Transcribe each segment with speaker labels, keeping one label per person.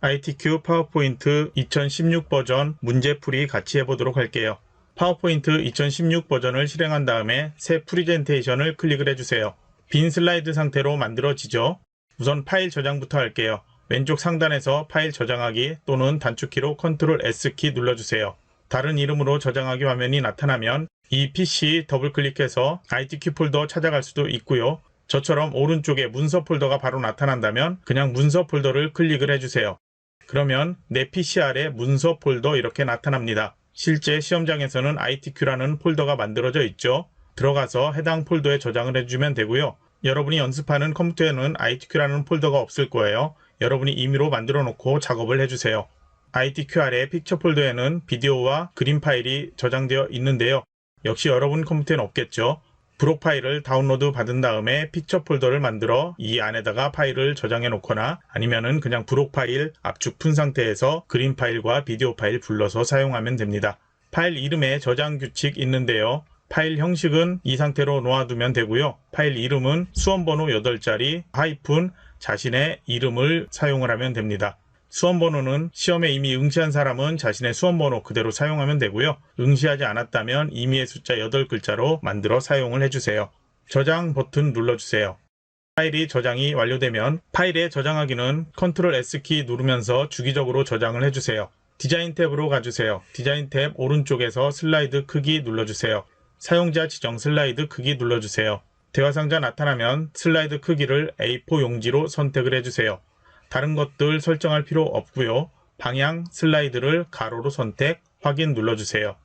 Speaker 1: ITQ 파워포인트 2016 버전 문제풀이 같이 해보도록 할게요. 파워포인트 2016 버전을 실행한 다음에 새 프리젠테이션을 클릭을 해주세요. 빈 슬라이드 상태로 만들어지죠. 우선 파일 저장부터 할게요. 왼쪽 상단에서 파일 저장하기 또는 단축키로 Ctrl S키 눌러주세요. 다른 이름으로 저장하기 화면이 나타나면 이 PC 더블클릭해서 ITQ 폴더 찾아갈 수도 있고요. 저처럼 오른쪽에 문서 폴더가 바로 나타난다면 그냥 문서 폴더를 클릭을 해주세요. 그러면 내 PC 아래 문서 폴더 이렇게 나타납니다. 실제 시험장에서는 ITQ라는 폴더가 만들어져 있죠. 들어가서 해당 폴더에 저장을 해주면 되고요. 여러분이 연습하는 컴퓨터에는 ITQ라는 폴더가 없을 거예요. 여러분이 임의로 만들어 놓고 작업을 해주세요. ITQ 아래 픽처 폴더에는 비디오와 그림 파일이 저장되어 있는데요. 역시 여러분 컴퓨터에는 없겠죠. 브록 파일을 다운로드 받은 다음에 픽처 폴더를 만들어 이 안에다가 파일을 저장해 놓거나 아니면은 그냥 브록 파일 압축 푼 상태에서 그림 파일과 비디오 파일 불러서 사용하면 됩니다. 파일 이름에 저장 규칙 있는데요. 파일 형식은 이 상태로 놓아두면 되고요. 파일 이름은 수험번호 8자리 하이픈 자신의 이름을 사용을 하면 됩니다. 수험번호는 시험에 이미 응시한 사람은 자신의 수험번호 그대로 사용하면 되고요. 응시하지 않았다면 임의의 숫자 8글자로 만들어 사용을 해주세요. 저장 버튼 눌러주세요. 파일이 저장이 완료되면 파일에 저장하기는 Ctrl S키 누르면서 주기적으로 저장을 해주세요. 디자인 탭으로 가주세요. 디자인 탭 오른쪽에서 슬라이드 크기 눌러주세요. 사용자 지정 슬라이드 크기 눌러주세요. 대화상자 나타나면 슬라이드 크기를 A4 용지로 선택을 해주세요. 다른 것들 설정할 필요 없고요. 방향 슬라이드를 가로로 선택, 확인 눌러주세요.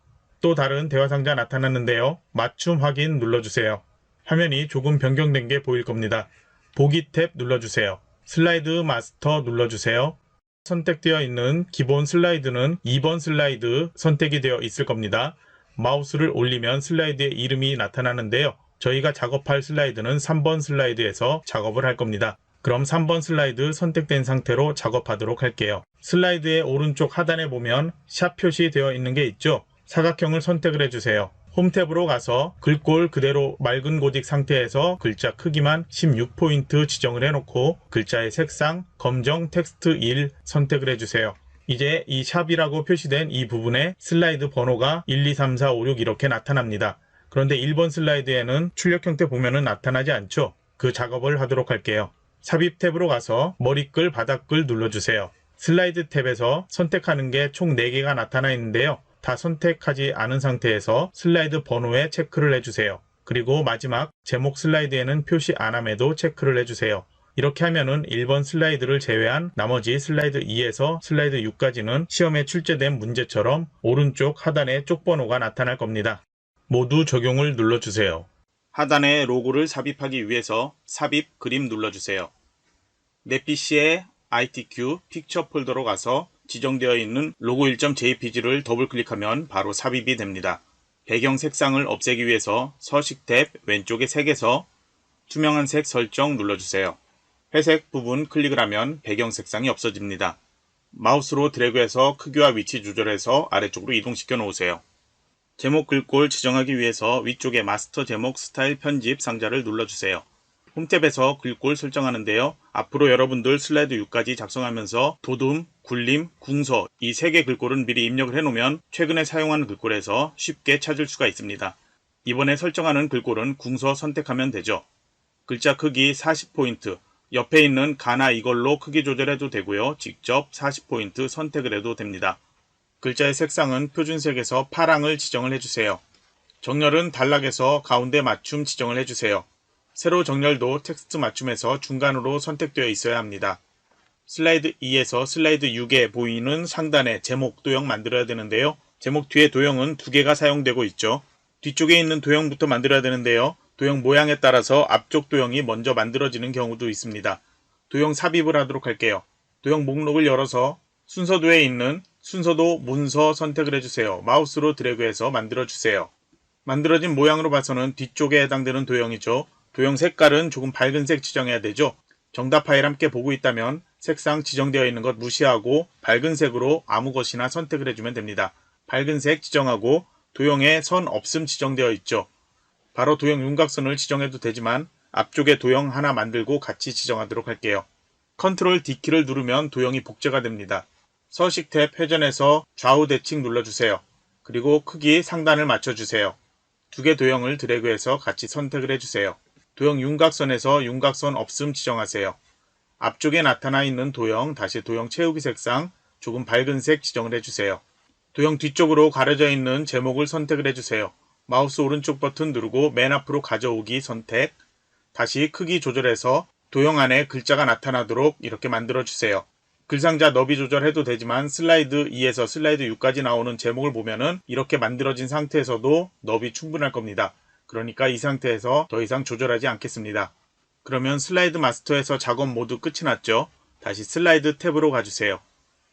Speaker 1: 또 다른 대화상자 나타났는데요. 맞춤 확인 눌러주세요. 화면이 조금 변경된 게 보일 겁니다. 보기 탭 눌러주세요. 슬라이드 마스터 눌러주세요. 선택되어 있는 기본 슬라이드는 2번 슬라이드 선택이 되어 있을 겁니다. 마우스를 올리면 슬라이드의 이름이 나타나는데요. 저희가 작업할 슬라이드는 3번 슬라이드에서 작업을 할 겁니다. 그럼 3번 슬라이드 선택된 상태로 작업하도록 할게요. 슬라이드의 오른쪽 하단에 보면 샵 표시되어 있는 게 있죠. 사각형을 선택을 해주세요. 홈 탭으로 가서 글꼴 그대로 맑은 고딕 상태에서 글자 크기만 16포인트 지정을 해놓고 글자의 색상 검정 텍스트 1 선택을 해주세요. 이제 이 샵이라고 표시된 이 부분에 슬라이드 번호가 1, 2, 3, 4, 5, 6 이렇게 나타납니다. 그런데 1번 슬라이드에는 출력 형태 보면은 나타나지 않죠. 그 작업을 하도록 할게요. 삽입 탭으로 가서 머리글, 바닥글 눌러주세요. 슬라이드 탭에서 선택하는 게 총 4개가 나타나 있는데요. 다 선택하지 않은 상태에서 슬라이드 번호에 체크를 해주세요. 그리고 마지막 제목 슬라이드에는 표시 안함에도 체크를 해주세요. 이렇게 하면은 1번 슬라이드를 제외한 나머지 슬라이드 2에서 슬라이드 6까지는 시험에 출제된 문제처럼 오른쪽 하단에 쪽번호가 나타날 겁니다. 모두 적용을 눌러주세요. 하단에 로고를 삽입하기 위해서 삽입 그림 눌러주세요. 내 PC에 ITQ 픽처 폴더로 가서 지정되어 있는 로고 1.jpg를 더블클릭하면 바로 삽입이 됩니다. 배경 색상을 없애기 위해서 서식 탭 왼쪽의 색에서 투명한 색 설정 눌러주세요. 회색 부분 클릭을 하면 배경 색상이 없어집니다. 마우스로 드래그해서 크기와 위치 조절해서 아래쪽으로 이동시켜 놓으세요. 제목 글꼴 지정하기 위해서 위쪽에 마스터 제목 스타일 편집 상자를 눌러주세요. 홈탭에서 글꼴 설정하는데요. 앞으로 여러분들 슬라이드 6까지 작성하면서 도둠, 굴림, 궁서 이 3개 글꼴은 미리 입력을 해놓으면 최근에 사용하는 글꼴에서 쉽게 찾을 수가 있습니다. 이번에 설정하는 글꼴은 궁서 선택하면 되죠. 글자 크기 40포인트, 옆에 있는 가나 이걸로 크기 조절해도 되고요. 직접 40포인트 선택을 해도 됩니다. 글자의 색상은 표준색에서 파랑을 지정을 해주세요. 정렬은 단락에서 가운데 맞춤 지정을 해주세요. 세로 정렬도 텍스트 맞춤에서 중간으로 선택되어 있어야 합니다. 슬라이드 2에서 슬라이드 6에 보이는 상단에 제목 도형 만들어야 되는데요. 제목 뒤에 도형은 2개가 사용되고 있죠. 뒤쪽에 있는 도형부터 만들어야 되는데요. 도형 모양에 따라서 앞쪽 도형이 먼저 만들어지는 경우도 있습니다. 도형 삽입을 하도록 할게요. 도형 목록을 열어서 순서도에 있는 순서도 문서 선택을 해주세요. 마우스로 드래그해서 만들어주세요. 만들어진 모양으로 봐서는 뒤쪽에 해당되는 도형이죠. 도형 색깔은 조금 밝은 색 지정해야 되죠. 정답 파일 함께 보고 있다면 색상 지정되어 있는 것 무시하고 밝은 색으로 아무 것이나 선택을 해주면 됩니다. 밝은 색 지정하고 도형에 선 없음 지정되어 있죠. 바로 도형 윤곽선을 지정해도 되지만 앞쪽에 도형 하나 만들고 같이 지정하도록 할게요. 컨트롤 D키를 누르면 도형이 복제가 됩니다. 서식 탭 회전해서 좌우 대칭 눌러주세요. 그리고 크기 상단을 맞춰주세요. 두 개 도형을 드래그해서 같이 선택을 해주세요. 도형 윤곽선에서 윤곽선 없음 지정하세요. 앞쪽에 나타나 있는 도형, 다시 도형 채우기 색상 조금 밝은 색 지정을 해주세요. 도형 뒤쪽으로 가려져 있는 제목을 선택을 해주세요. 마우스 오른쪽 버튼 누르고 맨 앞으로 가져오기 선택, 다시 크기 조절해서 도형 안에 글자가 나타나도록 이렇게 만들어주세요. 글상자 너비 조절해도 되지만 슬라이드 2에서 슬라이드 6까지 나오는 제목을 보면은 이렇게 만들어진 상태에서도 너비 충분할 겁니다. 그러니까 이 상태에서 더 이상 조절하지 않겠습니다. 그러면 슬라이드 마스터에서 작업 모두 끝이 났죠. 다시 슬라이드 탭으로 가주세요.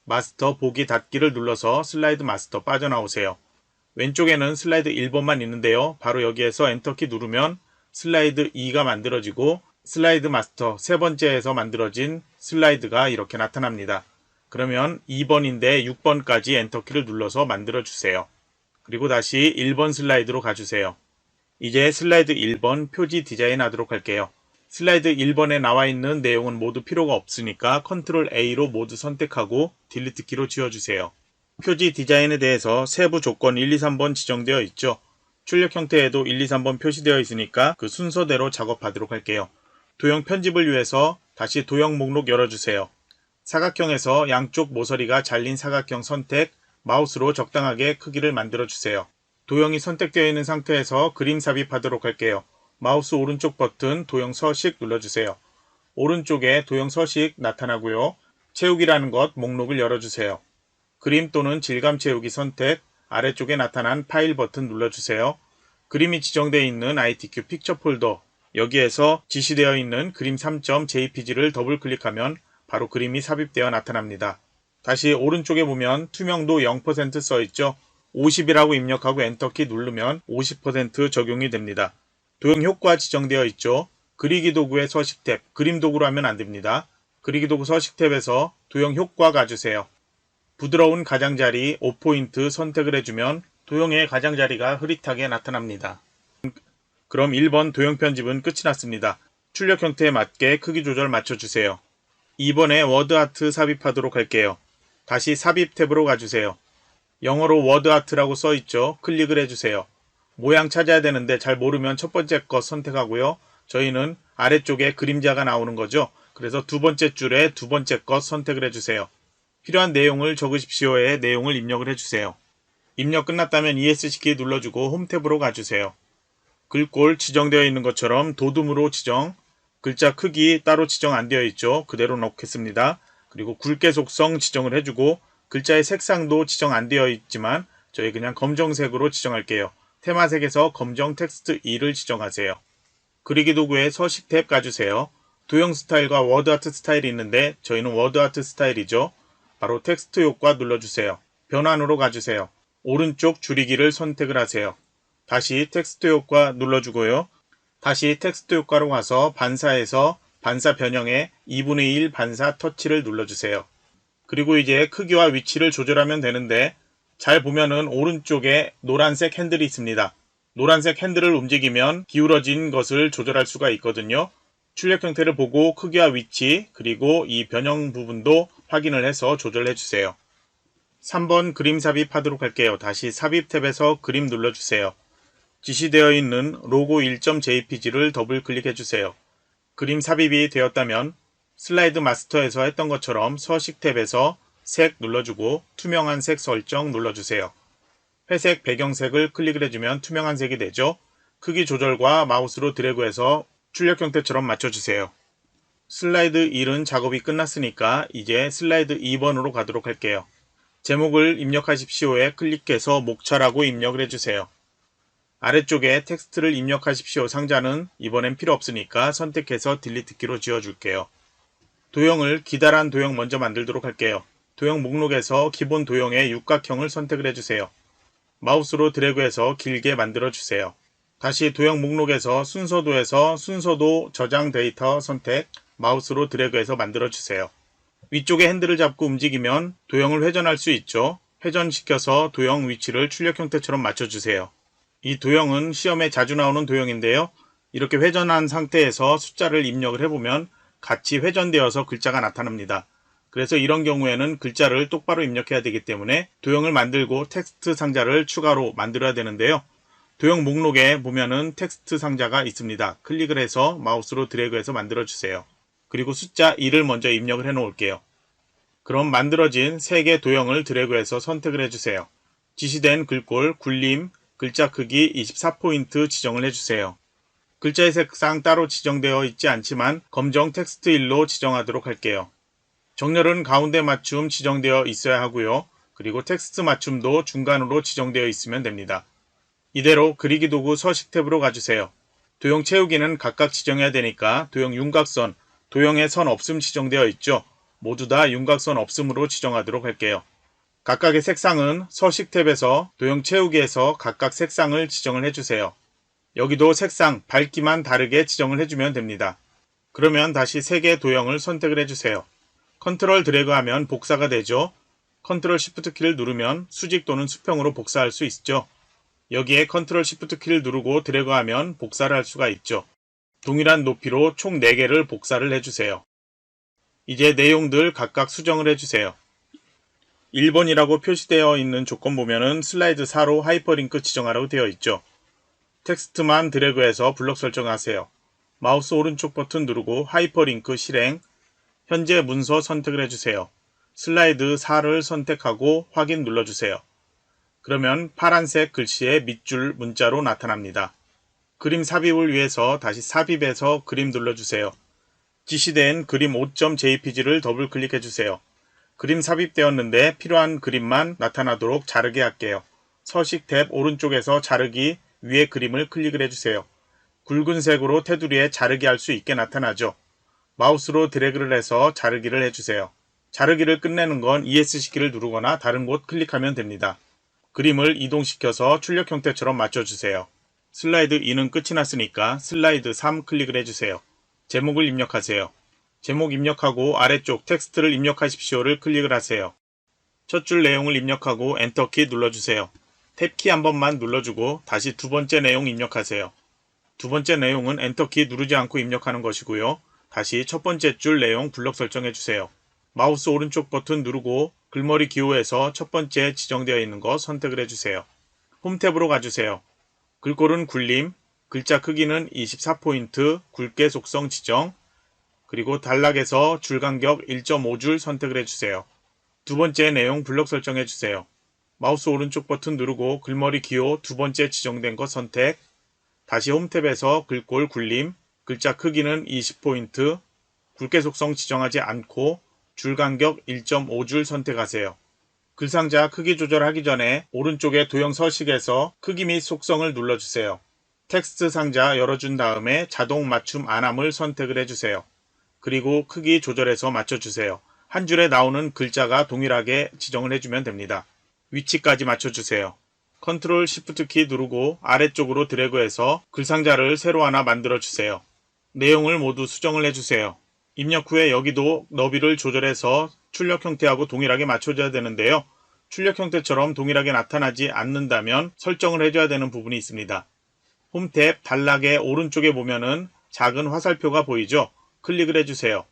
Speaker 1: 마스터 보기 닫기를 눌러서 슬라이드 마스터 빠져나오세요. 왼쪽에는 슬라이드 1번만 있는데요. 바로 여기에서 엔터키 누르면 슬라이드 2가 만들어지고 슬라이드 마스터 세 번째에서 만들어진 슬라이드가 이렇게 나타납니다. 그러면 2번인데 6번까지 엔터키를 눌러서 만들어주세요. 그리고 다시 1번 슬라이드로 가주세요. 이제 슬라이드 1번 표지 디자인 하도록 할게요. 슬라이드 1번에 나와 있는 내용은 모두 필요가 없으니까 컨트롤 A로 모두 선택하고 딜리트 키로 지워주세요. 표지 디자인에 대해서 세부 조건 1, 2, 3번 지정되어 있죠. 출력 형태에도 1, 2, 3번 표시되어 있으니까 그 순서대로 작업하도록 할게요. 도형 편집을 위해서 다시 도형 목록 열어주세요. 사각형에서 양쪽 모서리가 잘린 사각형 선택, 마우스로 적당하게 크기를 만들어주세요. 도형이 선택되어 있는 상태에서 그림 삽입하도록 할게요. 마우스 오른쪽 버튼 도형 서식 눌러주세요. 오른쪽에 도형 서식 나타나고요. 채우기라는 것 목록을 열어주세요. 그림 또는 질감 채우기 선택, 아래쪽에 나타난 파일 버튼 눌러주세요. 그림이 지정되어 있는 ITQ 픽처 폴더, 여기에서 지시되어 있는 그림 3.jpg를 더블 클릭하면 바로 그림이 삽입되어 나타납니다. 다시 오른쪽에 보면 투명도 0% 써있죠. 50이라고 입력하고 엔터키 누르면 50% 적용이 됩니다. 도형 효과 지정되어 있죠. 그리기 도구의 서식 탭, 그림 도구로 하면 안됩니다. 그리기 도구 서식 탭에서 도형 효과 가주세요. 부드러운 가장자리 5포인트 선택을 해주면 도형의 가장자리가 흐릿하게 나타납니다. 그럼 1번 도형 편집은 끝이 났습니다. 출력 형태에 맞게 크기 조절 맞춰주세요. 2번에 워드아트 삽입하도록 할게요. 다시 삽입 탭으로 가주세요. 영어로 워드아트라고 써있죠. 클릭을 해주세요. 모양 찾아야 되는데 잘 모르면 첫 번째 것 선택하고요. 저희는 아래쪽에 그림자가 나오는 거죠. 그래서 두 번째 줄에 두 번째 것 선택을 해주세요. 필요한 내용을 적으십시오에 내용을 입력을 해주세요. 입력 끝났다면 ESC 키 눌러주고 홈 탭으로 가주세요. 글꼴 지정되어 있는 것처럼 도둠으로 지정, 글자 크기 따로 지정 안 되어 있죠. 그대로 놓겠습니다. 그리고 굵게 속성 지정을 해주고 글자의 색상도 지정 안 되어 있지만 저희 그냥 검정색으로 지정할게요. 테마색에서 검정 텍스트 2를 지정하세요. 그리기 도구에 서식 탭 가주세요. 도형 스타일과 워드아트 스타일이 있는데 저희는 워드아트 스타일이죠. 바로 텍스트 효과 눌러주세요. 변환으로 가주세요. 오른쪽 줄이기를 선택을 하세요. 다시 텍스트 효과 눌러주고요. 다시 텍스트 효과로 가서 반사에서 반사 변형에 2분의 1 반사 터치를 눌러주세요. 그리고 이제 크기와 위치를 조절하면 되는데 잘 보면은 오른쪽에 노란색 핸들이 있습니다. 노란색 핸들을 움직이면 기울어진 것을 조절할 수가 있거든요. 출력 형태를 보고 크기와 위치 그리고 이 변형 부분도 확인을 해서 조절해 주세요. 3번 그림 삽입하도록 할게요. 다시 삽입 탭에서 그림 눌러주세요. 지시되어 있는 로고 1.jpg를 더블 클릭해 주세요. 그림 삽입이 되었다면 슬라이드 마스터에서 했던 것처럼 서식 탭에서 색 눌러주고 투명한 색 설정 눌러주세요. 회색 배경색을 클릭을 해주면 투명한 색이 되죠. 크기 조절과 마우스로 드래그해서 출력 형태처럼 맞춰주세요. 슬라이드 1은 작업이 끝났으니까 이제 슬라이드 2번으로 가도록 할게요. 제목을 입력하십시오에 클릭해서 목차라고 입력을 해주세요. 아래쪽에 텍스트를 입력하십시오 상자는 이번엔 필요 없으니까 선택해서 딜리트 키로 지워줄게요. 도형을 기다란 도형 먼저 만들도록 할게요. 도형 목록에서 기본 도형의 육각형을 선택을 해주세요. 마우스로 드래그해서 길게 만들어주세요. 다시 도형 목록에서 순서도에서 순서도 저장 데이터 선택, 마우스로 드래그해서 만들어주세요. 위쪽에 핸들을 잡고 움직이면 도형을 회전할 수 있죠. 회전시켜서 도형 위치를 출력 형태처럼 맞춰주세요. 이 도형은 시험에 자주 나오는 도형인데요. 이렇게 회전한 상태에서 숫자를 입력을 해보면 같이 회전되어서 글자가 나타납니다. 그래서 이런 경우에는 글자를 똑바로 입력해야 되기 때문에 도형을 만들고 텍스트 상자를 추가로 만들어야 되는데요. 도형 목록에 보면은 텍스트 상자가 있습니다. 클릭을 해서 마우스로 드래그해서 만들어주세요. 그리고 숫자 2를 먼저 입력을 해 놓을게요. 그럼 만들어진 3개 도형을 드래그해서 선택을 해주세요. 지시된 글꼴, 굴림, 글자 크기 24포인트 지정을 해주세요. 글자의 색상 따로 지정되어 있지 않지만 검정 텍스트 1로 지정하도록 할게요. 정렬은 가운데 맞춤 지정되어 있어야 하고요. 그리고 텍스트 맞춤도 중간으로 지정되어 있으면 됩니다. 이대로 그리기 도구 서식 탭으로 가주세요. 도형 채우기는 각각 지정해야 되니까 도형 윤곽선, 도형에 선 없음 지정되어 있죠. 모두 다 윤곽선 없음으로 지정하도록 할게요. 각각의 색상은 서식 탭에서 도형 채우기에서 각각 색상을 지정을 해주세요. 여기도 색상, 밝기만 다르게 지정을 해주면 됩니다. 그러면 다시 3개 도형을 선택을 해주세요. 컨트롤 드래그하면 복사가 되죠. 컨트롤 시프트 키를 누르면 수직 또는 수평으로 복사할 수 있죠. 여기에 컨트롤 시프트 키를 누르고 드래그하면 복사를 할 수가 있죠. 동일한 높이로 총 4개를 복사를 해주세요. 이제 내용들 각각 수정을 해주세요. 1번이라고 표시되어 있는 조건 보면은 슬라이드 4로 하이퍼링크 지정하라고 되어 있죠. 텍스트만 드래그해서 블럭 설정하세요. 마우스 오른쪽 버튼 누르고 하이퍼링크 실행, 현재 문서 선택을 해주세요. 슬라이드 4를 선택하고 확인 눌러주세요. 그러면 파란색 글씨의 밑줄 문자로 나타납니다. 그림 삽입을 위해서 다시 삽입해서 그림 눌러주세요. 지시된 그림 5.jpg를 더블 클릭해주세요. 그림 삽입되었는데 필요한 그림만 나타나도록 자르게 할게요. 서식 탭 오른쪽에서 자르기 위에 그림을 클릭을 해주세요. 굵은색으로 테두리에 자르기 할 수 있게 나타나죠. 마우스로 드래그를 해서 자르기를 해주세요. 자르기를 끝내는 건 ESC키를 누르거나 다른 곳 클릭하면 됩니다. 그림을 이동시켜서 출력 형태처럼 맞춰주세요. 슬라이드 2는 끝이 났으니까 슬라이드 3 클릭을 해주세요. 제목을 입력하세요. 제목 입력하고 아래쪽 텍스트를 입력하십시오를 클릭을 하세요. 첫 줄 내용을 입력하고 엔터키 눌러주세요. 탭키 한 번만 눌러주고 다시 두 번째 내용 입력하세요. 두 번째 내용은 엔터키 누르지 않고 입력하는 것이고요. 다시 첫 번째 줄 내용 블럭 설정해주세요. 마우스 오른쪽 버튼 누르고 글머리 기호에서 첫 번째 지정되어 있는 것 선택을 해주세요. 홈 탭으로 가주세요. 글꼴은 굴림, 글자 크기는 24포인트, 굵게 속성 지정, 그리고 단락에서 줄간격 1.5줄 선택을 해주세요. 두 번째 내용 블럭 설정해주세요. 마우스 오른쪽 버튼 누르고 글머리 기호 두 번째 지정된 것 선택, 다시 홈 탭에서 글꼴 굴림, 글자 크기는 20포인트, 굵게 속성 지정하지 않고 줄간격 1.5줄 선택하세요. 글상자 크기 조절하기 전에 오른쪽의 도형 서식에서 크기 및 속성을 눌러주세요. 텍스트 상자 열어준 다음에 자동 맞춤 안함을 선택을 해주세요. 그리고 크기 조절해서 맞춰주세요. 한 줄에 나오는 글자가 동일하게 지정을 해주면 됩니다. 위치까지 맞춰주세요. 컨트롤 시프트 키 누르고 아래쪽으로 드래그해서 글상자를 새로 하나 만들어주세요. 내용을 모두 수정을 해주세요. 입력 후에 여기도 너비를 조절해서 출력 형태하고 동일하게 맞춰줘야 되는데요. 출력 형태처럼 동일하게 나타나지 않는다면 설정을 해줘야 되는 부분이 있습니다. 홈 탭 단락의 오른쪽에 보면은 작은 화살표가 보이죠? 클릭을 해주세요.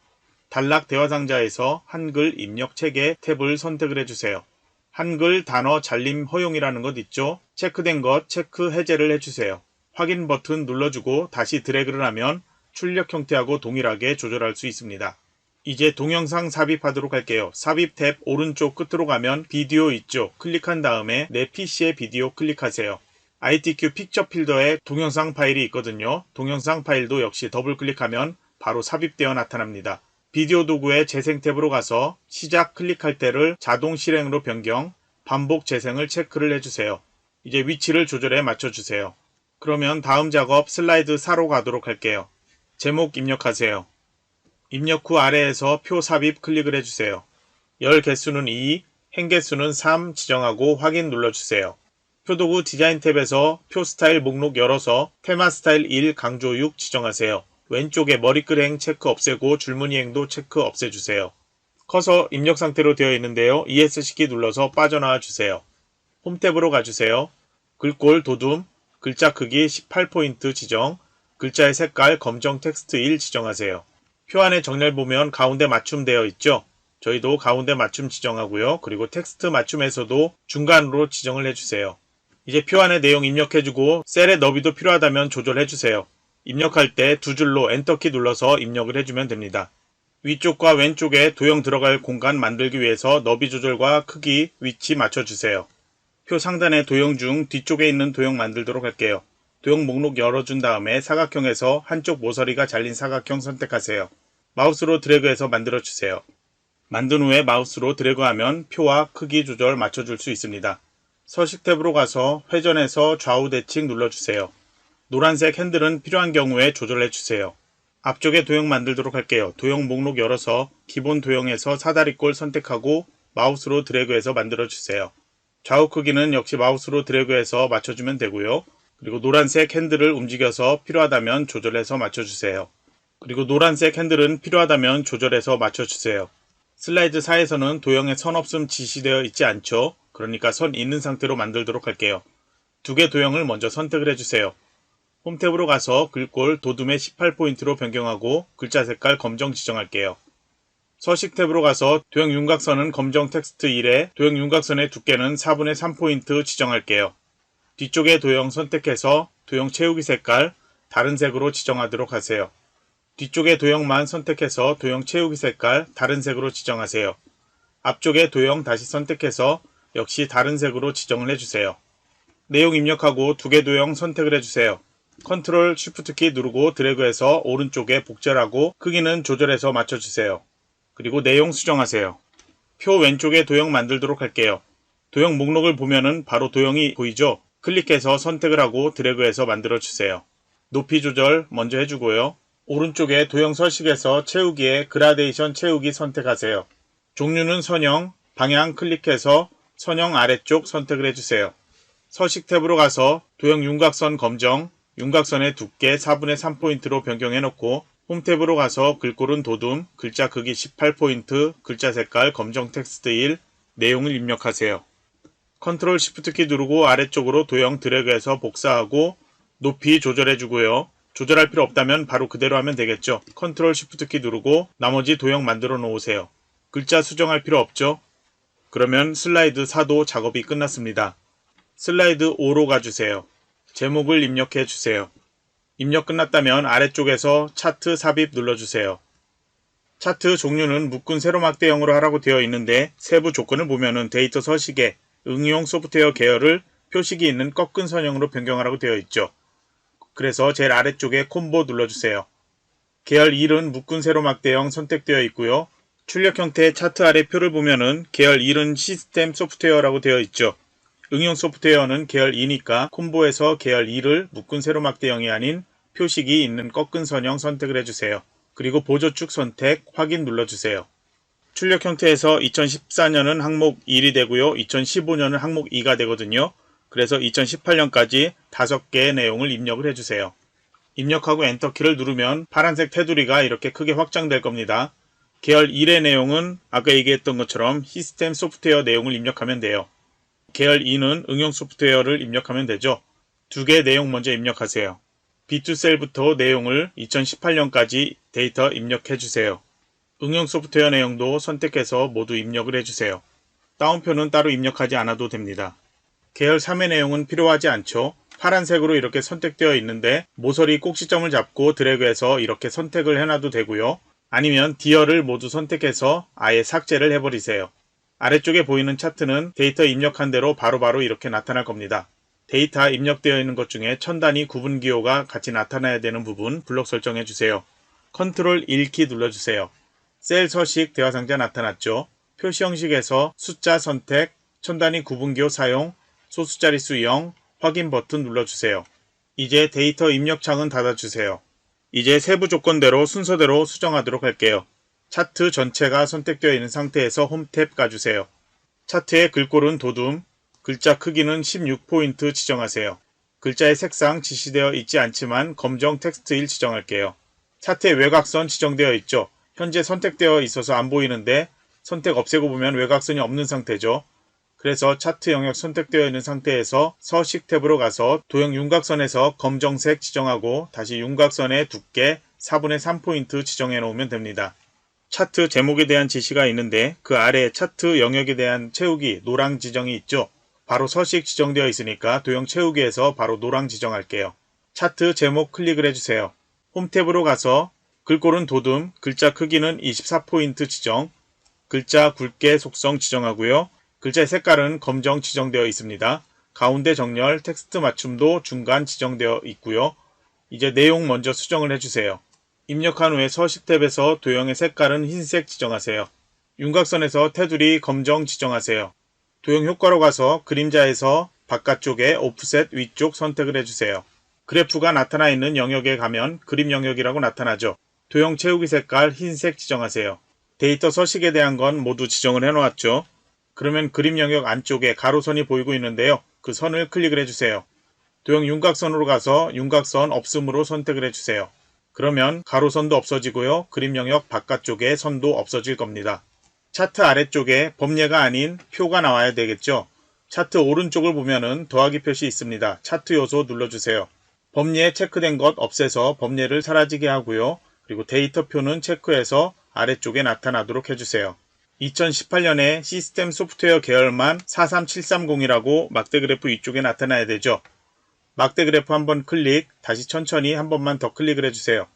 Speaker 1: 단락 대화 상자에서 한글 입력 체계 탭을 선택을 해주세요. 한글 단어 잘림 허용이라는 것 있죠? 체크된 것 체크 해제를 해주세요. 확인 버튼 눌러주고 다시 드래그를 하면 출력 형태하고 동일하게 조절할 수 있습니다. 이제 동영상 삽입하도록 할게요. 삽입 탭 오른쪽 끝으로 가면 비디오 있죠? 클릭한 다음에 내 PC의 비디오 클릭하세요. ITQ 픽처 필더에 동영상 파일이 있거든요. 동영상 파일도 역시 더블 클릭하면 바로 삽입되어 나타납니다. 비디오 도구의 재생 탭으로 가서 시작 클릭할 때를 자동 실행으로 변경, 반복 재생을 체크를 해주세요. 이제 위치를 조절해 맞춰주세요. 그러면 다음 작업 슬라이드 4로 가도록 할게요. 제목 입력하세요. 입력 후 아래에서 표 삽입 클릭을 해주세요. 열 개수는 2, 행 개수는 3 지정하고 확인 눌러주세요. 표도구 디자인 탭에서 표 스타일 목록 열어서 테마 스타일 1 강조 6 지정하세요. 왼쪽에 머리글 행 체크 없애고 줄무늬 행도 체크 없애주세요. 커서 입력 상태로 되어 있는데요. ESC키 눌러서 빠져나와 주세요. 홈 탭으로 가주세요. 글꼴 도둠, 글자 크기 18포인트 지정, 글자의 색깔 검정 텍스트 1 지정하세요. 표 안에 정렬 보면 가운데 맞춤 되어 있죠. 저희도 가운데 맞춤 지정하고요. 그리고 텍스트 맞춤에서도 중간으로 지정을 해주세요. 이제 표 안에 내용 입력해주고 셀의 너비도 필요하다면 조절해주세요. 입력할 때 두 줄로 엔터키 눌러서 입력을 해주면 됩니다. 위쪽과 왼쪽에 도형 들어갈 공간 만들기 위해서 너비 조절과 크기, 위치 맞춰주세요. 표 상단의 도형 중 뒤쪽에 있는 도형 만들도록 할게요. 도형 목록 열어준 다음에 사각형에서 한쪽 모서리가 잘린 사각형 선택하세요. 마우스로 드래그해서 만들어주세요. 만든 후에 마우스로 드래그하면 표와 크기 조절 맞춰줄 수 있습니다. 서식 탭으로 가서 회전해서 좌우 대칭 눌러주세요. 노란색 핸들은 필요한 경우에 조절해주세요. 앞쪽에 도형 만들도록 할게요. 도형 목록 열어서 기본 도형에서 사다리꼴 선택하고 마우스로 드래그해서 만들어주세요. 좌우 크기는 역시 마우스로 드래그해서 맞춰주면 되고요. 그리고 노란색 핸들을 움직여서 필요하다면 조절해서 맞춰주세요. 그리고 노란색 핸들은 필요하다면 조절해서 맞춰주세요. 슬라이드 4에서는 도형에 선 없음 지시되어 있지 않죠. 그러니까 선 있는 상태로 만들도록 할게요. 두 개 도형을 먼저 선택을 해주세요. 홈 탭으로 가서 글꼴 도둠에 18포인트로 변경하고 글자 색깔 검정 지정할게요. 서식 탭으로 가서 도형 윤곽선은 검정 텍스트 1에 도형 윤곽선의 두께는 4분의 3포인트 지정할게요. 뒤쪽에 도형 선택해서 도형 채우기 색깔 다른 색으로 지정하도록 하세요. 뒤쪽에 도형만 선택해서 도형 채우기 색깔 다른 색으로 지정하세요. 앞쪽에 도형 다시 선택해서 역시 다른 색으로 지정을 해주세요. 내용 입력하고 두 개 도형 선택을 해주세요. 컨트롤 쉬프트 키 누르고 드래그해서 오른쪽에 복절하고 크기는 조절해서 맞춰주세요. 그리고 내용 수정하세요. 표 왼쪽에 도형 만들도록 할게요. 도형 목록을 보면은 바로 도형이 보이죠? 클릭해서 선택을 하고 드래그해서 만들어주세요. 높이 조절 먼저 해주고요. 오른쪽에 도형 서식에서 채우기에 그라데이션 채우기 선택하세요. 종류는 선형, 방향 클릭해서 선형 아래쪽 선택을 해주세요. 서식 탭으로 가서 도형 윤곽선 검정, 윤곽선의 두께 4분의 3포인트로 변경해 놓고 홈 탭으로 가서 글꼴은 도둠, 글자 크기 18포인트, 글자 색깔 검정 텍스트 1, 내용을 입력하세요. 컨트롤 쉬프트 키 누르고 아래쪽으로 도형 드래그해서 복사하고 높이 조절해 주고요. 조절할 필요 없다면 바로 그대로 하면 되겠죠. 컨트롤 쉬프트 키 누르고 나머지 도형 만들어 놓으세요. 글자 수정할 필요 없죠. 그러면 슬라이드 4도 작업이 끝났습니다. 슬라이드 5로 가주세요. 제목을 입력해 주세요. 입력 끝났다면 아래쪽에서 차트 삽입 눌러주세요. 차트 종류는 묶은 세로막대형으로 하라고 되어 있는데 세부 조건을 보면은 데이터 서식에 응용 소프트웨어 계열을 표식이 있는 꺾은 선형으로 변경하라고 되어 있죠. 그래서 제일 아래쪽에 콤보 눌러주세요. 계열 1은 묶은 세로막대형 선택되어 있고요. 출력 형태의 차트 아래 표를 보면은 계열 1은 시스템 소프트웨어라고 되어 있죠. 응용 소프트웨어는 계열 2니까 콤보에서 계열 2를 묶은 세로막대형이 아닌 표식이 있는 꺾은 선형 선택을 해주세요. 그리고 보조축 선택 확인 눌러주세요. 출력 형태에서 2014년은 항목 1이 되고요. 2015년은 항목 2가 되거든요. 그래서 2018년까지 5개의 내용을 입력을 해주세요. 입력하고 엔터키를 누르면 파란색 테두리가 이렇게 크게 확장될 겁니다. 계열 1의 내용은 아까 얘기했던 것처럼 시스템 소프트웨어 내용을 입력하면 돼요. 계열 2는 응용 소프트웨어를 입력하면 되죠. 두 개의 내용 먼저 입력하세요. B2 셀부터 내용을 2018년까지 데이터 입력해 주세요. 응용 소프트웨어 내용도 선택해서 모두 입력을 해주세요. 다운표는 따로 입력하지 않아도 됩니다. 계열 3의 내용은 필요하지 않죠. 파란색으로 이렇게 선택되어 있는데 모서리 꼭지점을 잡고 드래그해서 이렇게 선택을 해놔도 되고요. 아니면 디어를 모두 선택해서 아예 삭제를 해버리세요. 아래쪽에 보이는 차트는 데이터 입력한 대로 바로바로 이렇게 나타날 겁니다. 데이터 입력되어 있는 것 중에 첨단위 구분 기호가 같이 나타나야 되는 부분 블록 설정해 주세요. 컨트롤 1키 눌러주세요. 셀 서식 대화 상자 나타났죠. 표시 형식에서 숫자 선택, 첨단위 구분 기호 사용, 소수 자릿수 0, 확인 버튼 눌러주세요. 이제 데이터 입력 창은 닫아주세요. 이제 세부 조건대로 순서대로 수정하도록 할게요. 차트 전체가 선택되어 있는 상태에서 홈 탭 가주세요. 차트의 글꼴은 도둠, 글자 크기는 16포인트 지정하세요. 글자의 색상 지시되어 있지 않지만 검정 텍스트 1 지정할게요. 차트의 외곽선 지정되어 있죠. 현재 선택되어 있어서 안 보이는데 선택 없애고 보면 외곽선이 없는 상태죠. 그래서 차트 영역 선택되어 있는 상태에서 서식 탭으로 가서 도형 윤곽선에서 검정색 지정하고 다시 윤곽선의 두께 4분의 3포인트 지정해 놓으면 됩니다. 차트 제목에 대한 지시가 있는데 그 아래 차트 영역에 대한 채우기 노랑 지정이 있죠. 바로 서식 지정되어 있으니까 도형 채우기에서 바로 노랑 지정할게요. 차트 제목 클릭을 해주세요. 홈 탭으로 가서 글꼴은 도둠, 글자 크기는 24포인트 지정, 글자 굵게 속성 지정하고요. 글자의 색깔은 검정 지정되어 있습니다. 가운데 정렬, 텍스트 맞춤도 중간 지정되어 있고요. 이제 내용 먼저 수정을 해주세요. 입력한 후에 서식 탭에서 도형의 색깔은 흰색 지정하세요. 윤곽선에서 테두리 검정 지정하세요. 도형 효과로 가서 그림자에서 바깥쪽에 오프셋 위쪽 선택을 해주세요. 그래프가 나타나 있는 영역에 가면 그림 영역이라고 나타나죠. 도형 채우기 색깔 흰색 지정하세요. 데이터 서식에 대한 건 모두 지정을 해놓았죠. 그러면 그림 영역 안쪽에 가로선이 보이고 있는데요. 그 선을 클릭을 해주세요. 도형 윤곽선으로 가서 윤곽선 없음으로 선택을 해주세요. 그러면 가로선도 없어지고요. 그림 영역 바깥쪽에 선도 없어질 겁니다. 차트 아래쪽에 범례가 아닌 표가 나와야 되겠죠. 차트 오른쪽을 보면은 더하기 표시 있습니다. 차트 요소 눌러주세요. 범례 체크된 것 없애서 범례를 사라지게 하고요. 그리고 데이터표는 체크해서 아래쪽에 나타나도록 해주세요. 2018년에 시스템 소프트웨어 계열만 43730이라고 막대 그래프 위쪽에 나타나야 되죠. 막대 그래프 한번 클릭, 다시 천천히 한 번만 더 클릭을 해주세요.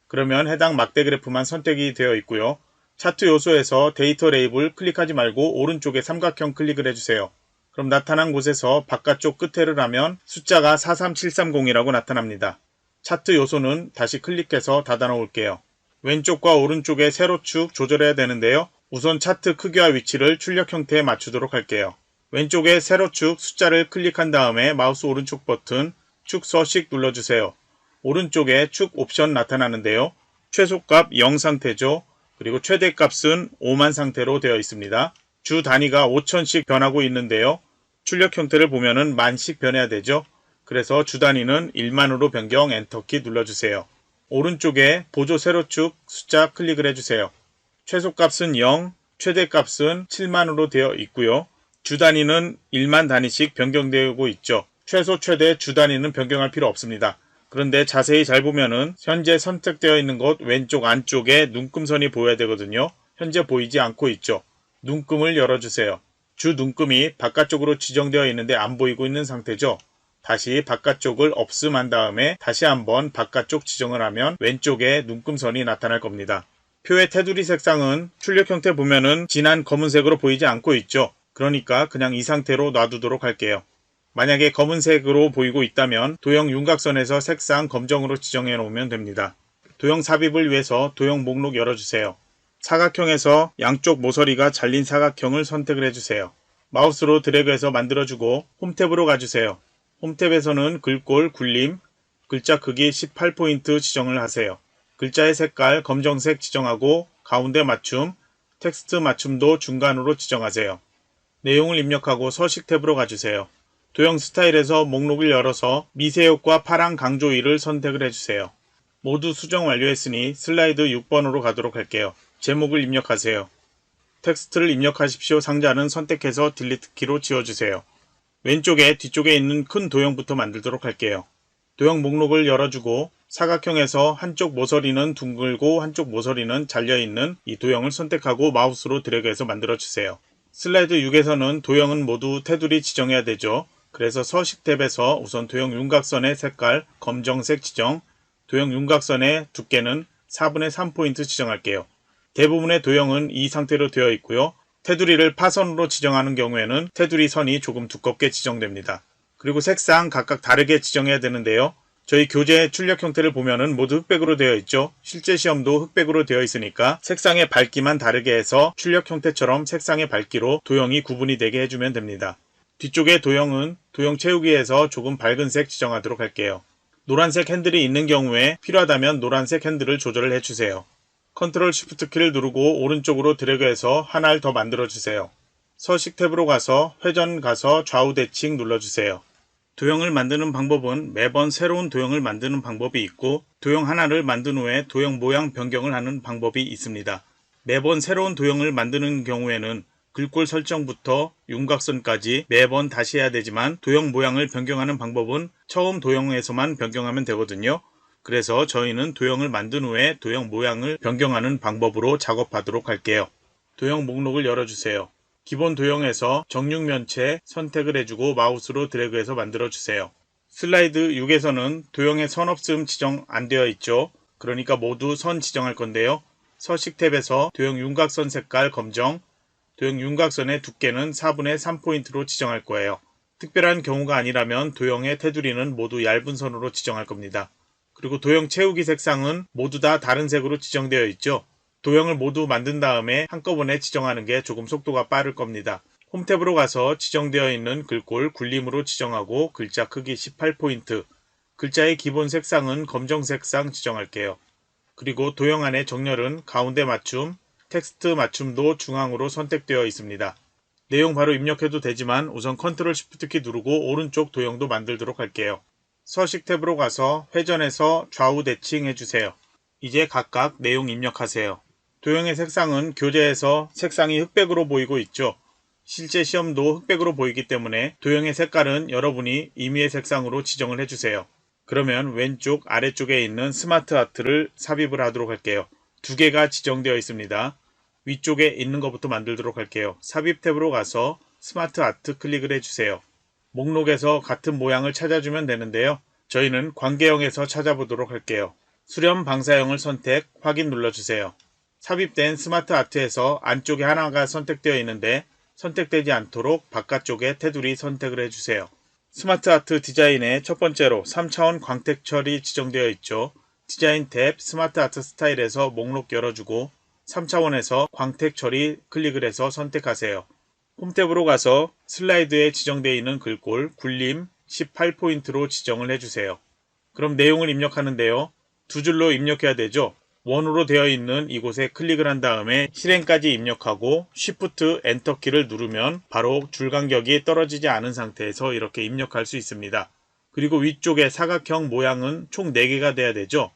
Speaker 1: 그러면 해당 막대 그래프만 선택이 되어 있고요. 차트 요소에서 데이터 레이블 클릭하지 말고 오른쪽에 삼각형 클릭을 해주세요. 그럼 나타난 곳에서 바깥쪽 끝에를 하면 숫자가 43730이라고 나타납니다. 차트 요소는 다시 클릭해서 닫아 놓을게요. 왼쪽과 오른쪽에 세로축 조절해야 되는데요. 우선 차트 크기와 위치를 출력 형태에 맞추도록 할게요. 왼쪽에 세로축 숫자를 클릭한 다음에 마우스 오른쪽 버튼 축 서식 눌러주세요. 오른쪽에 축 옵션 나타나는데요. 최소값 0 상태죠. 그리고 최대값은 5만 상태로 되어 있습니다. 주 단위가 5천씩 변하고 있는데요. 출력 형태를 보면은 만씩 변해야 되죠. 그래서 주 단위는 1만으로 변경 엔터키 눌러주세요. 오른쪽에 보조 세로축 숫자 클릭을 해주세요. 최소값은 0, 최대값은 7만으로 되어 있고요. 주 단위는 1만 단위씩 변경되고 있죠. 최소 최대 주 단위는 변경할 필요 없습니다. 그런데 자세히 잘 보면은 현재 선택되어 있는 곳 왼쪽 안쪽에 눈금선이 보여야 되거든요. 현재 보이지 않고 있죠. 눈금을 열어주세요. 주 눈금이 바깥쪽으로 지정되어 있는데 안 보이고 있는 상태죠. 다시 바깥쪽을 없음한 다음에 다시 한번 바깥쪽 지정을 하면 왼쪽에 눈금선이 나타날 겁니다. 표의 테두리 색상은 출력 형태 보면은 진한 검은색으로 보이지 않고 있죠. 그러니까 그냥 이 상태로 놔두도록 할게요. 만약에 검은색으로 보이고 있다면 도형 윤곽선에서 색상 검정으로 지정해 놓으면 됩니다. 도형 삽입을 위해서 도형 목록 열어주세요. 사각형에서 양쪽 모서리가 잘린 사각형을 선택을 해주세요. 마우스로 드래그해서 만들어주고 홈탭으로 가주세요. 홈탭에서는 글꼴 굴림, 글자 크기 18포인트 지정을 하세요. 글자의 색깔 검정색 지정하고 가운데 맞춤, 텍스트 맞춤도 중간으로 지정하세요. 내용을 입력하고 서식 탭으로 가주세요. 도형 스타일에서 목록을 열어서 미세효과 파랑 강조 1을 선택을 해주세요. 모두 수정 완료했으니 슬라이드 6번으로 가도록 할게요. 제목을 입력하세요. 텍스트를 입력하십시오. 상자는 선택해서 딜리트 키로 지워주세요. 왼쪽에 뒤쪽에 있는 큰 도형부터 만들도록 할게요. 도형 목록을 열어주고 사각형에서 한쪽 모서리는 둥글고 한쪽 모서리는 잘려있는 이 도형을 선택하고 마우스로 드래그해서 만들어주세요. 슬라이드 6에서는 도형은 모두 테두리 지정해야 되죠. 그래서 서식 탭에서 우선 도형 윤곽선의 색깔 검정색 지정, 도형 윤곽선의 두께는 4분의 3포인트 지정할게요. 대부분의 도형은 이 상태로 되어 있고요. 테두리를 파선으로 지정하는 경우에는 테두리 선이 조금 두껍게 지정됩니다. 그리고 색상 각각 다르게 지정해야 되는데요. 저희 교재 출력 형태를 보면은 모두 흑백으로 되어 있죠. 실제 시험도 흑백으로 되어 있으니까 색상의 밝기만 다르게 해서 출력 형태처럼 색상의 밝기로 도형이 구분이 되게 해주면 됩니다. 뒤쪽의 도형은 도형 채우기에서 조금 밝은 색 지정하도록 할게요. 노란색 핸들이 있는 경우에 필요하다면 노란색 핸들을 조절을 해주세요. 컨트롤 쉬프트 키를 누르고 오른쪽으로 드래그해서 하나를 더 만들어주세요. 서식 탭으로 가서 회전 가서 좌우 대칭 눌러주세요. 도형을 만드는 방법은 매번 새로운 도형을 만드는 방법이 있고 도형 하나를 만든 후에 도형 모양 변경을 하는 방법이 있습니다. 매번 새로운 도형을 만드는 경우에는 글꼴 설정부터 윤곽선까지 매번 다시 해야 되지만 도형 모양을 변경하는 방법은 처음 도형에서만 변경하면 되거든요. 그래서 저희는 도형을 만든 후에 도형 모양을 변경하는 방법으로 작업하도록 할게요. 도형 목록을 열어주세요. 기본 도형에서 정육면체 선택을 해주고 마우스로 드래그해서 만들어주세요. 슬라이드 6에서는 도형에 선 없음 지정 안 되어 있죠. 그러니까 모두 선 지정할 건데요. 서식 탭에서 도형 윤곽선 색깔 검정, 도형 윤곽선의 두께는 4분의 3포인트로 지정할 거예요. 특별한 경우가 아니라면 도형의 테두리는 모두 얇은 선으로 지정할 겁니다. 그리고 도형 채우기 색상은 모두 다 다른 색으로 지정되어 있죠. 도형을 모두 만든 다음에 한꺼번에 지정하는 게 조금 속도가 빠를 겁니다. 홈 탭으로 가서 지정되어 있는 글꼴 굴림으로 지정하고 글자 크기 18포인트, 글자의 기본 색상은 검정색상 지정할게요. 그리고 도형 안의 정렬은 가운데 맞춤, 텍스트 맞춤도 중앙으로 선택되어 있습니다. 내용 바로 입력해도 되지만 우선 컨트롤 쉬프트 키 누르고 오른쪽 도형도 만들도록 할게요. 서식 탭으로 가서 회전해서 좌우 대칭 해주세요. 이제 각각 내용 입력하세요. 도형의 색상은 교재에서 색상이 흑백으로 보이고 있죠. 실제 시험도 흑백으로 보이기 때문에 도형의 색깔은 여러분이 임의의 색상으로 지정을 해주세요. 그러면 왼쪽 아래쪽에 있는 스마트 아트를 삽입을 하도록 할게요. 두 개가 지정되어 있습니다. 위쪽에 있는 것부터 만들도록 할게요. 삽입 탭으로 가서 스마트 아트 클릭을 해주세요. 목록에서 같은 모양을 찾아주면 되는데요. 저희는 관계형에서 찾아보도록 할게요. 수렴 방사형을 선택, 확인 눌러주세요. 삽입된 스마트 아트에서 안쪽에 하나가 선택되어 있는데 선택되지 않도록 바깥쪽에 테두리 선택을 해주세요. 스마트 아트 디자인의 첫 번째로 3차원 광택 처리 지정되어 있죠. 디자인 탭 스마트 아트 스타일에서 목록 열어주고 3차원에서 광택 처리 클릭을 해서 선택하세요. 홈 탭으로 가서 슬라이드에 지정되어 있는 글꼴 굴림 18포인트로 지정을 해주세요. 그럼 내용을 입력하는데요. 두 줄로 입력해야 되죠. 원으로 되어 있는 이곳에 클릭을 한 다음에 실행까지 입력하고 Shift 엔터 키를 누르면 바로 줄 간격이 떨어지지 않은 상태에서 이렇게 입력할 수 있습니다. 그리고 위쪽에 사각형 모양은 총 4개가 돼야 되죠.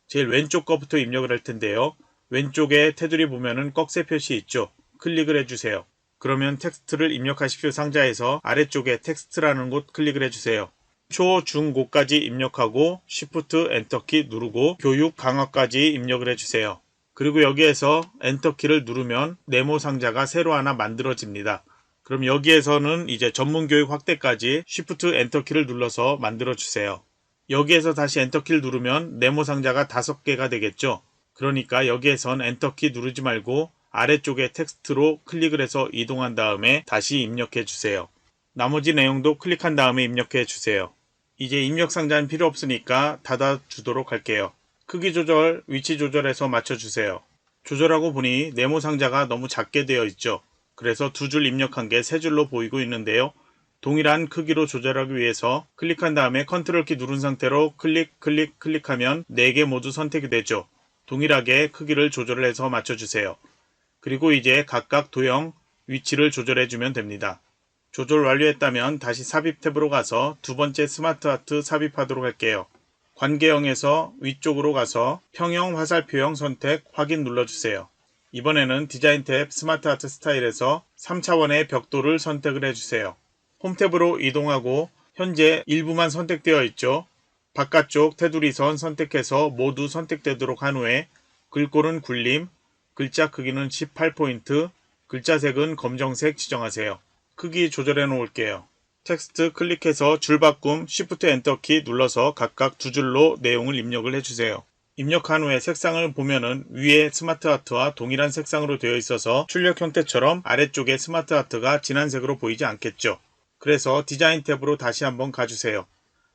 Speaker 1: 제일 왼쪽 거부터 입력을 할 텐데요. 왼쪽에 테두리 보면은 꺽쇠 표시 있죠. 클릭을 해주세요. 그러면 텍스트를 입력하십시오 상자에서 아래쪽에 텍스트라는 곳 클릭을 해주세요. 초, 중, 고까지 입력하고 Shift 엔터키 누르고 교육 강화까지 입력을 해주세요. 그리고 여기에서 엔터키를 누르면 네모 상자가 새로 하나 만들어집니다. 그럼 여기에서는 이제 전문교육 확대까지 Shift 엔터키를 눌러서 만들어주세요. 여기에서 다시 엔터키를 누르면 네모 상자가 5개가 되겠죠. 그러니까 여기에선 엔터키 누르지 말고 아래쪽에 텍스트로 클릭을 해서 이동한 다음에 다시 입력해 주세요. 나머지 내용도 클릭한 다음에 입력해 주세요. 이제 입력 상자는 필요 없으니까 닫아 주도록 할게요. 크기 조절, 위치 조절해서 맞춰주세요. 조절하고 보니 네모 상자가 너무 작게 되어 있죠. 그래서 두 줄 입력한 게 세 줄로 보이고 있는데요. 동일한 크기로 조절하기 위해서 클릭한 다음에 컨트롤 키 누른 상태로 클릭하면 4개 모두 선택이 되죠. 동일하게 크기를 조절을 해서 맞춰주세요. 그리고 이제 각각 도형, 위치를 조절해주면 됩니다. 조절 완료했다면 다시 삽입 탭으로 가서 두 번째 스마트 아트 삽입하도록 할게요. 관계형에서 위쪽으로 가서 평형 화살표형 선택 확인 눌러주세요. 이번에는 디자인 탭 스마트 아트 스타일에서 3차원의 벽돌을 선택을 해주세요. 홈 탭으로 이동하고 현재 일부만 선택되어 있죠. 바깥쪽 테두리선 선택해서 모두 선택되도록 한 후에 글꼴은 굴림, 글자 크기는 18포인트, 글자색은 검정색 지정하세요. 크기 조절해 놓을게요. 텍스트 클릭해서 줄바꿈 Shift 엔터키 눌러서 각각 두 줄로 내용을 입력을 해주세요. 입력한 후에 색상을 보면은 위에 스마트 아트와 동일한 색상으로 되어 있어서 출력 형태처럼 아래쪽에 스마트 아트가 진한 색으로 보이지 않겠죠. 그래서 디자인 탭으로 다시 한번 가주세요.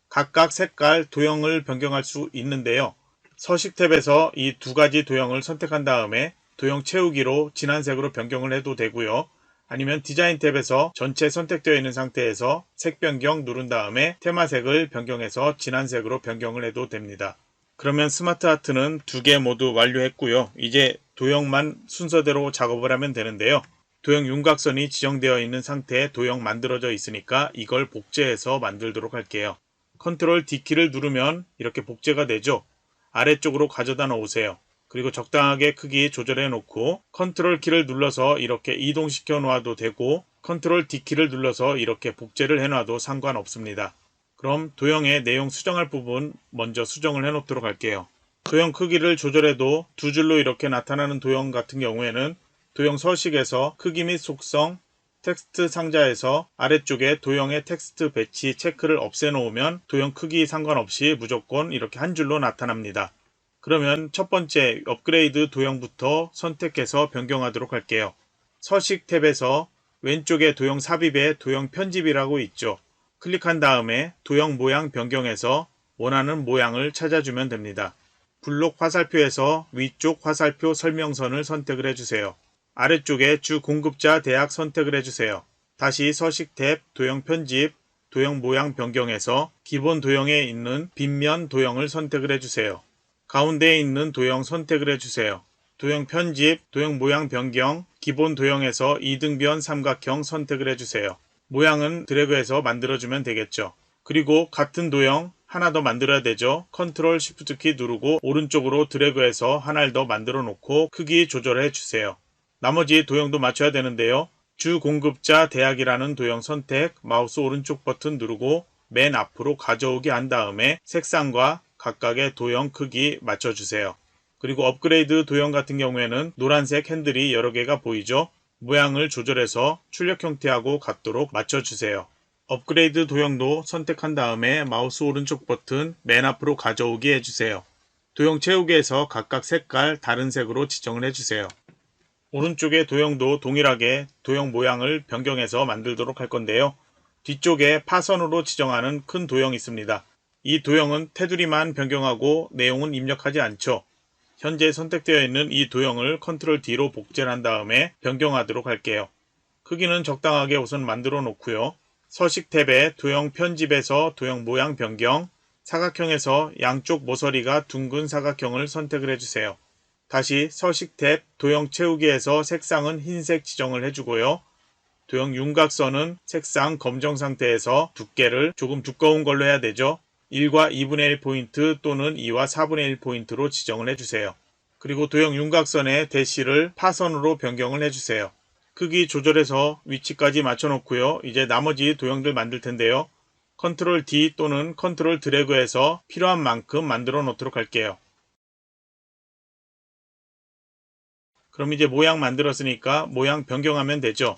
Speaker 1: 각각 색깔 도형을 변경할 수 있는데요. 서식 탭에서 이 두 가지 도형을 선택한 다음에 도형 채우기로 진한 색으로 변경을 해도 되고요. 아니면 디자인 탭에서 전체 선택되어 있는 상태에서 색 변경 누른 다음에 테마색을 변경해서 진한 색으로 변경을 해도 됩니다. 그러면 스마트 아트는 2개 모두 완료했고요. 이제 도형만 순서대로 작업을 하면 되는데요. 도형 윤곽선이 지정되어 있는 상태에 도형 만들어져 있으니까 이걸 복제해서 만들도록 할게요. 컨트롤 D키를 누르면 이렇게 복제가 되죠. 아래쪽으로 가져다 놓으세요. 그리고 적당하게 크기 조절해 놓고 컨트롤 키를 눌러서 이렇게 이동시켜 놓아도 되고 컨트롤 D키를 눌러서 이렇게 복제를 해 놔도 상관없습니다. 그럼 도형의 내용 수정할 부분 먼저 수정을 해 놓도록 할게요. 도형 크기를 조절해도 두 줄로 이렇게 나타나는 도형 같은 경우에는 도형 서식에서 크기 및 속성, 텍스트 상자에서 아래쪽에 도형의 텍스트 배치 체크를 없애 놓으면 도형 크기 상관없이 무조건 이렇게 한 줄로 나타납니다. 그러면 첫 번째 업그레이드 도형부터 선택해서 변경하도록 할게요. 서식 탭에서 왼쪽에 도형 삽입에 도형 편집이라고 있죠. 클릭한 다음에 도형 모양 변경에서 원하는 모양을 찾아주면 됩니다. 블록 화살표에서 위쪽 화살표 설명선을 선택을 해주세요. 아래쪽에 주 공급자 대학 선택을 해주세요. 다시 서식 탭 도형 편집, 도형 모양 변경에서 기본 도형에 있는 빗면 도형을 선택을 해주세요. 가운데에 있는 도형 선택을 해주세요. 도형 편집, 도형 모양 변경, 기본 도형에서 이등변 삼각형 선택을 해주세요. 모양은 드래그해서 만들어주면 되겠죠. 그리고 같은 도형 하나 더 만들어야 되죠. 컨트롤 쉬프트 키 누르고 오른쪽으로 드래그해서 하나를 더 만들어 놓고 크기 조절해 주세요. 나머지 도형도 맞춰야 되는데요. 주 공급자 대학이라는 도형 선택, 마우스 오른쪽 버튼 누르고 맨 앞으로 가져오게 한 다음에 색상과 각각의 도형 크기 맞춰주세요. 그리고 업그레이드 도형 같은 경우에는 노란색 핸들이 여러 개가 보이죠. 모양을 조절해서 출력 형태하고 같도록 맞춰주세요. 업그레이드 도형도 선택한 다음에 마우스 오른쪽 버튼 맨 앞으로 가져오게 해주세요. 도형 채우기에서 각각 색깔 다른 색으로 지정을 해주세요. 오른쪽의 도형도 동일하게 도형 모양을 변경해서 만들도록 할 건데요. 뒤쪽에 파선으로 지정하는 큰 도형이 있습니다. 이 도형은 테두리만 변경하고 내용은 입력하지 않죠. 현재 선택되어 있는 이 도형을 컨트롤 D로 복제를 한 다음에 변경하도록 할게요. 크기는 적당하게 우선 만들어 놓고요. 서식 탭에 도형 편집에서 도형 모양 변경, 사각형에서 양쪽 모서리가 둥근 사각형을 선택을 해주세요. 다시 서식 탭 도형 채우기에서 색상은 흰색 지정을 해주고요. 도형 윤곽선은 색상 검정 상태에서 두께를 조금 두꺼운 걸로 해야 되죠. 1과 2분의 1 포인트 또는 2와 4분의 1 포인트로 지정을 해주세요. 그리고 도형 윤곽선의 대시를 파선으로 변경을 해주세요. 크기 조절해서 위치까지 맞춰놓고요. 이제 나머지 도형들 만들 텐데요. 컨트롤 D 또는 컨트롤 드래그해서 필요한 만큼 만들어 놓도록 할게요. 그럼 이제 모양 만들었으니까 모양 변경하면 되죠.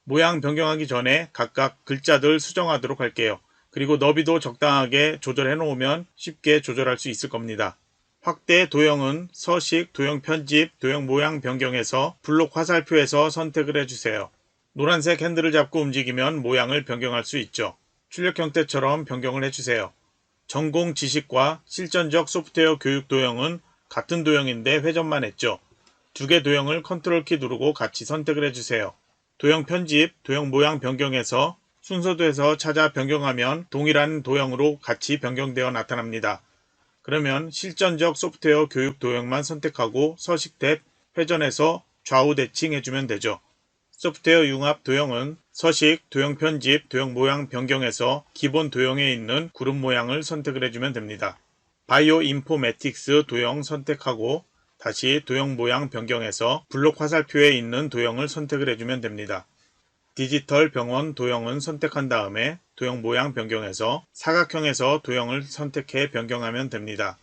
Speaker 1: 모양 변경하기 전에 각각 글자들 수정하도록 할게요. 그리고 너비도 적당하게 조절해 놓으면 쉽게 조절할 수 있을 겁니다. 확대 도형은 서식, 도형 편집, 도형 모양 변경에서 블록 화살표에서 선택을 해주세요. 노란색 핸들을 잡고 움직이면 모양을 변경할 수 있죠. 출력 형태처럼 변경을 해주세요. 전공 지식과 실전적 소프트웨어 교육 도형은 같은 도형인데 회전만 했죠. 두 개 도형을 컨트롤 키 누르고 같이 선택을 해주세요. 도형 편집, 도형 모양 변경에서 순서도에서 찾아 변경하면 동일한 도형으로 같이 변경되어 나타납니다. 그러면 실전적 소프트웨어 교육 도형만 선택하고 서식 탭 회전해서 좌우 대칭해주면 되죠. 소프트웨어 융합 도형은 서식, 도형 편집, 도형 모양 변경에서 기본 도형에 있는 그룹 모양을 선택을 해주면 됩니다. 바이오 인포매틱스 도형 선택하고 다시 도형 모양 변경해서 블록 화살표에 있는 도형을 선택을 해주면 됩니다. 디지털 병원 도형은 선택한 다음에 도형 모양 변경해서 사각형에서 도형을 선택해 변경하면 됩니다.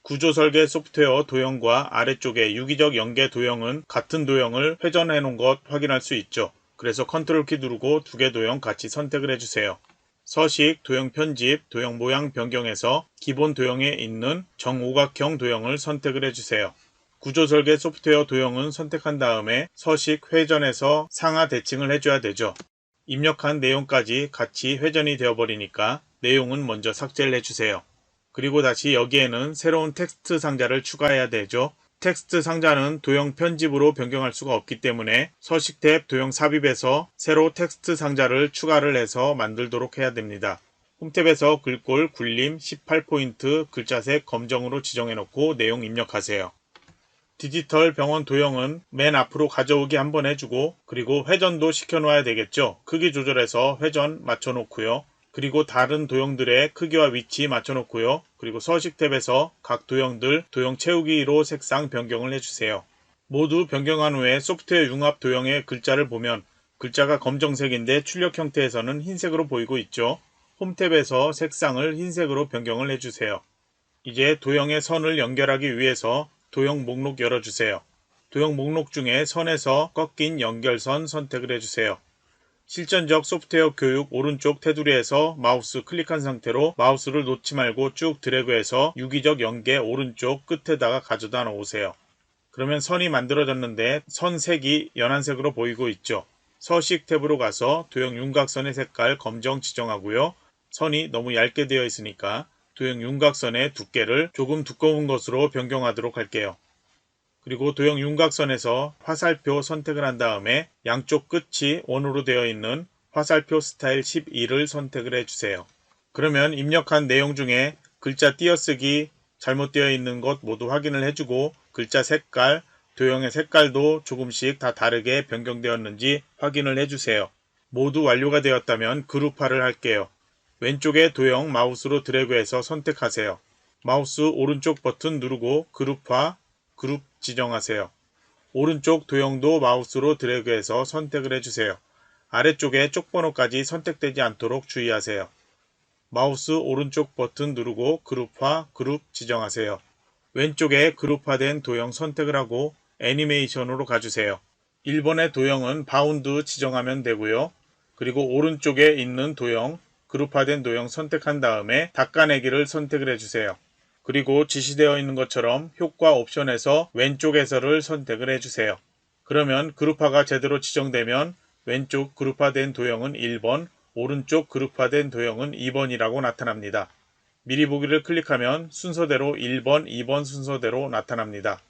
Speaker 1: 구조설계 소프트웨어 도형과 아래쪽에 유기적 연계 도형은 같은 도형을 회전해 놓은 것 확인할 수 있죠. 그래서 컨트롤 키 누르고 두 개 도형 같이 선택을 해주세요. 서식, 도형 편집, 도형 모양 변경해서 기본 도형에 있는 정오각형 도형을 선택을 해주세요. 구조설계 소프트웨어 도형은 선택한 다음에 서식 회전해서 상하 대칭을 해줘야 되죠. 입력한 내용까지 같이 회전이 되어버리니까 내용은 먼저 삭제를 해주세요. 그리고 다시 여기에는 새로운 텍스트 상자를 추가해야 되죠. 텍스트 상자는 도형 편집으로 변경할 수가 없기 때문에 서식 탭 도형 삽입에서 새로 텍스트 상자를 추가를 해서 만들도록 해야 됩니다. 홈탭에서 글꼴 굴림 18포인트 글자색 검정으로 지정해 놓고 내용 입력하세요. 디지털 병원 도형은 맨 앞으로 가져오기 한번 해주고 그리고 회전도 시켜놓아야 되겠죠. 크기 조절해서 회전 맞춰놓고요. 그리고 다른 도형들의 크기와 위치 맞춰놓고요. 그리고 서식 탭에서 각 도형들 도형 채우기로 색상 변경을 해주세요. 모두 변경한 후에 소프트웨어 융합 도형의 글자를 보면 글자가 검정색인데 출력 형태에서는 흰색으로 보이고 있죠. 홈탭에서 색상을 흰색으로 변경을 해주세요. 이제 도형의 선을 연결하기 위해서 도형 목록 열어주세요. 도형 목록 중에 선에서 꺾인 연결선 선택을 해주세요. 실전적 소프트웨어 교육 오른쪽 테두리에서 마우스 클릭한 상태로 마우스를 놓지 말고 쭉 드래그해서 유기적 연계 오른쪽 끝에다가 가져다 놓으세요. 그러면 선이 만들어졌는데 선 색이 연한색으로 보이고 있죠. 서식 탭으로 가서 도형 윤곽선의 색깔 검정 지정하고요. 선이 너무 얇게 되어 있으니까 도형 윤곽선의 두께를 조금 두꺼운 것으로 변경하도록 할게요. 그리고 도형 윤곽선에서 화살표 선택을 한 다음에 양쪽 끝이 원으로 되어 있는 화살표 스타일 12를 선택을 해주세요. 그러면 입력한 내용 중에 글자 띄어쓰기 잘못되어 있는 것 모두 확인을 해주고 글자 색깔, 도형의 색깔도 조금씩 다 다르게 변경되었는지 확인을 해주세요. 모두 완료가 되었다면 그룹화를 할게요. 왼쪽에 도형 마우스로 드래그해서 선택하세요. 마우스 오른쪽 버튼 누르고 그룹화, 그룹 지정하세요. 오른쪽 도형도 마우스로 드래그해서 선택을 해주세요. 아래쪽에 쪽번호까지 선택되지 않도록 주의하세요. 마우스 오른쪽 버튼 누르고 그룹화, 그룹 지정하세요. 왼쪽에 그룹화된 도형 선택을 하고 애니메이션으로 가주세요. 1번의 도형은 바운드 지정하면 되고요. 그리고 오른쪽에 있는 도형, 그룹화된 도형 선택한 다음에 닦아내기를 선택을 해주세요. 그리고 지시되어 있는 것처럼 효과 옵션에서 왼쪽 해설을 선택을 해주세요. 그러면 그룹화가 제대로 지정되면 왼쪽 그룹화된 도형은 1번, 오른쪽 그룹화된 도형은 2번이라고 나타납니다. 미리 보기를 클릭하면 순서대로 1번, 2번 순서대로 나타납니다.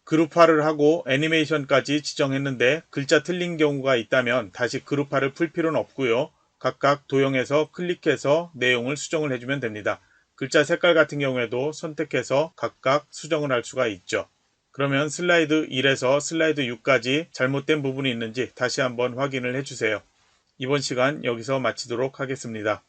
Speaker 1: 그룹화를 하고 애니메이션까지 지정했는데 글자 틀린 경우가 있다면 다시 그룹화를 풀 필요는 없고요. 각각 도형에서 클릭해서 내용을 수정을 해주면 됩니다. 글자 색깔 같은 경우에도 선택해서 각각 수정을 할 수가 있죠. 그러면 슬라이드 1에서 슬라이드 6까지 잘못된 부분이 있는지 다시 한번 확인을 해주세요. 이번 시간 여기서 마치도록 하겠습니다.